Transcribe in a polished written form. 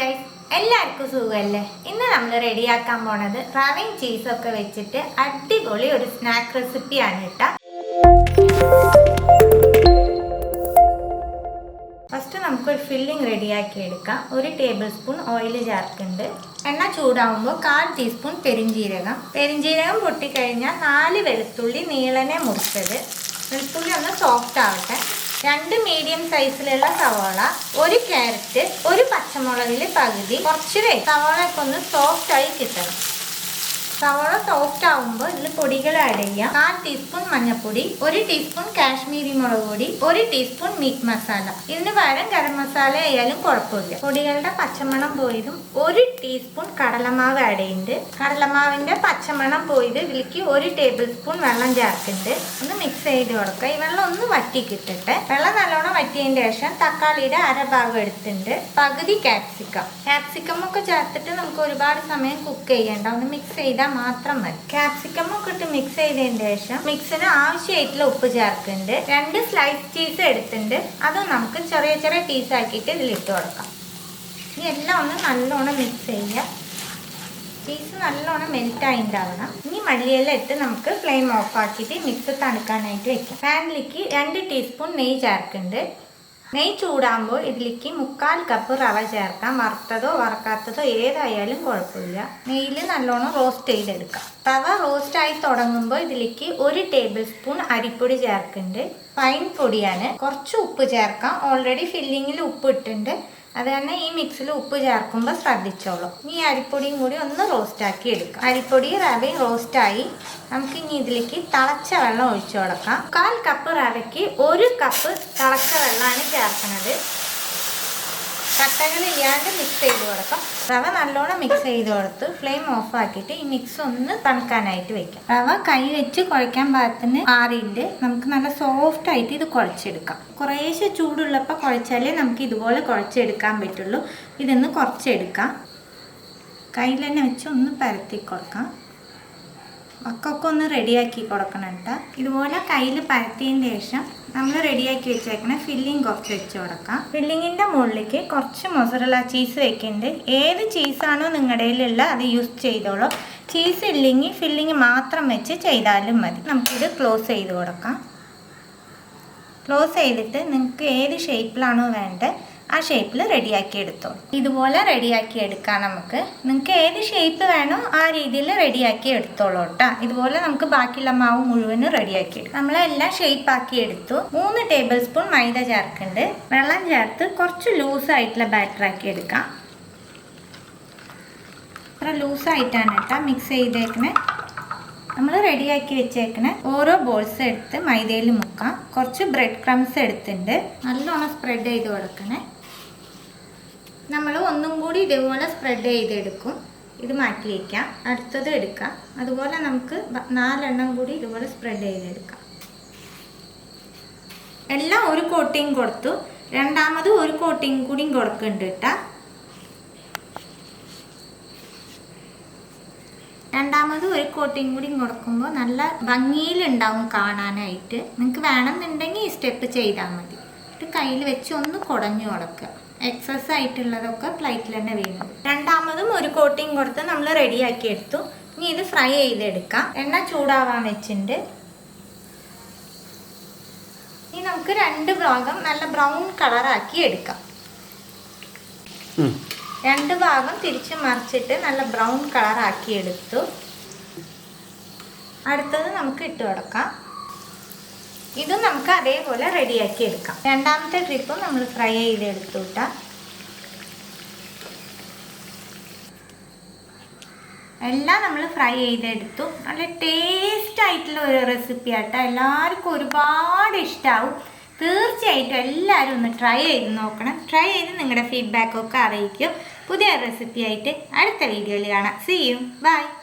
Guys, എല്ലാവർക്കും സുഖമല്ലേ? ഇന്ന് നമ്മൾ റെഡിയാക്കാൻ പോണത് റവയും ചീസൊക്കെ വെച്ചിട്ട് അടിപൊളി ഒരു സ്നാക്ക് റെസിപ്പിയാണ് കേട്ടോ. ഫസ്റ്റ് നമുക്കൊരു ഫില്ലിംഗ് റെഡിയാക്കി എടുക്കാം. 1 ടേബിൾ സ്പൂൺ ഓയിൽ ചേർക്കുന്നുണ്ട്. എണ്ണ ചൂടാവുമ്പോൾ 1/4 ടീസ്പൂൺ പെരിഞ്ജീരകം പൊട്ടിക്കഴിഞ്ഞാൽ 4 വെളുത്തുള്ളി നീളനെ മുറിച്ചത്. വെളുത്തുള്ളി ഒന്ന് സോഫ്റ്റ് ആവട്ടെ. 2 മീഡിയം സൈസിലുള്ള സവാള, 1 ക്യാരറ്റ്, 1 പച്ചമുളകിൽ പകുതി. കുറച്ച് സവാളയൊക്കെ ഒന്ന് സോഫ്റ്റ് ആയി കിട്ടണം. സവാള സോഫ്റ്റ് ആവുമ്പോൾ ഇതിൽ പൊടികൾ ആഡ് ചെയ്യാം. 1/4 ടീസ്പൂൺ മഞ്ഞൾപ്പൊടി, 1 ടീസ്പൂൺ കാശ്മീരി മുളക് പൊടി, 1 ടീസ്പൂൺ മീറ്റ് മസാല. ഇതിന് പകരം ഗരം മസാല ആയാലും കുഴപ്പമില്ല. പൊടികളുടെ പച്ചമണം പോയതും 1 ടീസ്പൂൺ കടലമാവ് ആഡ് ചെയ്യുന്നുണ്ട്. കടലമാവിന്റെ പച്ചമണം പോയത് ഇതിലേക്ക് 1 ടേബിൾ സ്പൂൺ വെള്ളം ചേർക്കുന്നുണ്ട്. ഒന്ന് മിക്സ് ചെയ്ത് കൊടുക്കുക. ഈ വെള്ളം ഒന്ന് വറ്റി കിട്ടട്ടെ. വെള്ളം നല്ലോണം വറ്റിയതിന് ശേഷം തക്കാളിയുടെ അരഭാഗം എടുത്തിട്ടുണ്ട്. പകുതി ക്യാപ്സിക്കം ഒക്കെ ചേർത്തിട്ട് നമുക്ക് ഒരുപാട് സമയം കുക്ക് ചെയ്യേണ്ട. ഒന്ന് മിക്സ് ചെയ്താൽ മാത്രം മതി. ക്യാപ്സിക്കം ഒക്കെ ഇട്ട് മിക്സ് ചെയ്തതിന് ശേഷം മിക്സിന് ആവശ്യമായിട്ടുള്ള ഉപ്പ് ചേർക്കുന്നുണ്ട്. 2 സ്ലൈസ് ചീസ് എടുത്തിട്ടുണ്ട്. അത് നമുക്ക് ചെറിയ ചെറിയ പീസ് ആക്കിയിട്ട് ഇതിലിട്ട് കൊടുക്കാം. ഇനി എല്ലാം ഒന്ന് നല്ലോണം മിക്സ് ചെയ്യുക. ചീസ് നല്ലോണം മെൽറ്റ് ആയിട്ടുണ്ടാവണം. ഇനി മല്ലിയില ഇട്ട് നമുക്ക് ഫ്ലെയിം ഓഫ് ആക്കിയിട്ട് മിക്സ് തണുക്കാനായിട്ട് വെക്കാം. പാനിലേക്ക് 2 ടീസ്പൂൺ നെയ്യ് ചേർക്കുന്നുണ്ട്. നെയ്യ് ചൂടാകുമ്പോൾ ഇതിലേക്ക് 1/4 കപ്പ് റവ ചേർക്കാം. വറുത്തതോ വറക്കാത്തതോ ഏതായാലും കുഴപ്പമില്ല. നെയ്യിൽ നല്ലോണം റോസ്റ്റ് ചെയ്തെടുക്കാം. റവ റോസ്റ്റായി തുടങ്ങുമ്പോൾ ഇതിലേക്ക് 1 ടേബിൾ സ്പൂൺ അരിപ്പൊടി ചേർക്കുന്നുണ്ട്. ഫൈൻ പൊടിയാണ്. കുറച്ച് ഉപ്പ് ചേർക്കാം. ഓൾറെഡി ഫില്ലിങ്ങിൽ ഉപ്പ് ഇട്ടുണ്ട്. അത് തന്നെ ഈ മിക്സിൽ ഉപ്പ് ചേർക്കുമ്പോൾ ശ്രദ്ധിച്ചോളൂ. ഈ അരിപ്പൊടിയും കൂടി ഒന്ന് റോസ്റ്റാക്കി എടുക്കാം. അരിപ്പൊടി റവയും റോസ്റ്റായി. നമുക്ക് ഇനി ഇതിലേക്ക് തിളച്ച വെള്ളം ഒഴിച്ചു കൊടുക്കാം. 1/4 കപ്പ് റവയ്ക്ക് 1 കപ്പ് തിളച്ച വെള്ളമാണ് ചേർക്കുന്നത്. കട്ടകളില്ലാണ്ട് മിക്സ് ചെയ്ത് കൊടുക്കാം. റവ നല്ലോണം മിക്സ് ചെയ്ത് കൊടുത്ത് ഫ്ലെയിം ഓഫ് ആക്കിയിട്ട് ഈ മിക്സ് ഒന്ന് തണുക്കാനായിട്ട് വെക്കാം. റവ കൈ വെച്ച് കുഴയ്ക്കാൻ പാകത്തിന് ആറിയിട്ട് നമുക്ക് നല്ല സോഫ്റ്റ് ആയിട്ട് ഇത് കുഴച്ചെടുക്കാം. കുറേശ്ശെ ചൂടുള്ളപ്പോൾ കുഴച്ചാലേ നമുക്ക് ഇതുപോലെ കുഴച്ചെടുക്കാൻ പറ്റുള്ളൂ. ഇതൊന്ന് കുറച്ചെടുക്കാം. കയ്യിൽ തന്നെ വെച്ച് ഒന്ന് പരത്തി കൊടുക്കാം. മക്കൊക്കെ ഒന്ന് റെഡിയാക്കി കൊടുക്കണം കേട്ടോ. ഇതുപോലെ കയ്യിൽ പരത്തിയതിന് ശേഷം നമ്മൾ റെഡിയാക്കി വെച്ചേക്കണ ഫില്ലിങ് കുറച്ച് വെച്ച് കൊടുക്കാം. ഫില്ലിങ്ങിൻ്റെ മുകളിലേക്ക് കുറച്ച് മൊസറല്ല ചീസ് വെക്കുന്നുണ്ട്. ഏത് ചീസാണോ നിങ്ങളുടെ കയ്യിലുള്ള അത് യൂസ് ചെയ്തോളൂ. ചീസ് ഇല്ലെങ്കിൽ ഫില്ലിങ് മാത്രം വെച്ച് ചെയ്താലും മതി. നമുക്കിത് ക്ലോസ് ചെയ്ത് കൊടുക്കാം. ക്ലോസ് ചെയ്തിട്ട് നിങ്ങൾക്ക് ഏത് ഷേപ്പിലാണോ വേണ്ടത് ആ ഷേപ്പിൽ റെഡിയാക്കി എടുത്തോളൂ. ഇതുപോലെ റെഡിയാക്കി എടുക്കാം. നമുക്ക് നിങ്ങൾക്ക് ഏത് ഷേപ്പ് വേണോ ആ രീതിയിൽ റെഡിയാക്കി എടുത്തോളൂ കേട്ടോ. ഇതുപോലെ നമുക്ക് ബാക്കിയുള്ള മാവ് മുഴുവനും റെഡിയാക്കി എടുക്കാം. നമ്മളെല്ലാം ഷേപ്പാക്കി എടുത്തു. 3 ടേബിൾ സ്പൂൺ മൈദ ചേർക്കുന്നുണ്ട്. വെള്ളം ചേർത്ത് കുറച്ച് ലൂസായിട്ടുള്ള ബാറ്ററാക്കി എടുക്കാം. അത്ര ലൂസായിട്ടാണ് കേട്ടോ മിക്സ് ചെയ്തേക്കണേ. നമ്മൾ റെഡിയാക്കി വെച്ചേക്കണ ഓരോ ബോൾസ് എടുത്ത് മൈദയിൽ മുക്കാം. കുറച്ച് ബ്രെഡ് ക്രംസ് എടുത്തിട്ടുണ്ട്. നല്ലോണം സ്പ്രെഡ് ചെയ്ത് കൊടുക്കണേ. നമ്മൾ ഒന്നും കൂടി ഇതേപോലെ സ്പ്രെഡ് ചെയ്തെടുക്കും. ഇത് മാറ്റി വയ്ക്കാം. അടുത്തത് എടുക്കാം. അതുപോലെ നമുക്ക് 4 എണ്ണം കൂടി ഇതുപോലെ സ്പ്രെഡ് ചെയ്തെടുക്കാം. എല്ലാം ഒരു കോട്ടിങ് കൊടുത്തു. രണ്ടാമത് ഒരു കോട്ടിങ് കൂടിയും കൊടുക്കുന്നുണ്ട് കേട്ടോ. രണ്ടാമത് ഒരു കോട്ടിങ് കൂടി കൊടുക്കുമ്പോൾ നല്ല ഭംഗിയിലുണ്ടാവും കാണാനായിട്ട്. നിങ്ങൾക്ക് വേണമെന്നുണ്ടെങ്കിൽ ഈ സ്റ്റെപ്പ് ചെയ്താൽ മതി. എന്നിട്ട് കയ്യിൽ വെച്ച് ഒന്ന് കുടഞ്ഞു കൊടുക്കുക. എക്സസ് ആയിട്ടുള്ളതൊക്കെ പ്ലേറ്റിൽ തന്നെ വീണത്. രണ്ടാമതും ഒരു കോട്ടിങ് കൊടുത്ത് നമ്മൾ റെഡിയാക്കി എടുത്തു. ഇനി ഇത് ഫ്രൈ ചെയ്തെടുക്കാം. എണ്ണ ചൂടാവാൻ വെച്ചിട്ടുണ്ട്. ഇനി നമുക്ക് 2 ഭാഗം നല്ല ബ്രൗൺ കളറാക്കി എടുക്കാം. 2 ഭാഗം തിരിച്ച് മറിച്ചിട്ട് നല്ല ബ്രൗൺ കളർ ആക്കി എടുത്തു. അടുത്തത് നമുക്ക് ഇട്ട് കൊടുക്കാം. ഇതും നമുക്ക് അതേപോലെ റെഡിയാക്കി എടുക്കാം. രണ്ടാമത്തെ ട്രിപ്പും നമ്മൾ ഫ്രൈ ചെയ്തെടുത്തു കേട്ടോ. എല്ലാം നമ്മൾ ഫ്രൈ ചെയ്തെടുത്തു. നല്ല ടേസ്റ്റ് ആയിട്ടുള്ള ഒരു റെസിപ്പി ആട്ടോ. എല്ലാവർക്കും ഒരുപാട് ഇഷ്ടമാവും. തീർച്ചയായിട്ടും എല്ലാവരും ഒന്ന് ട്രൈ ചെയ്ത് നോക്കണം. ട്രൈ ചെയ്ത് നിങ്ങളുടെ ഫീഡ്ബാക്കൊക്കെ അറിയിക്കും. പുതിയ റെസിപ്പി ആയിട്ട് അടുത്ത വീഡിയോയിൽ കാണാം. See you. ബൈ.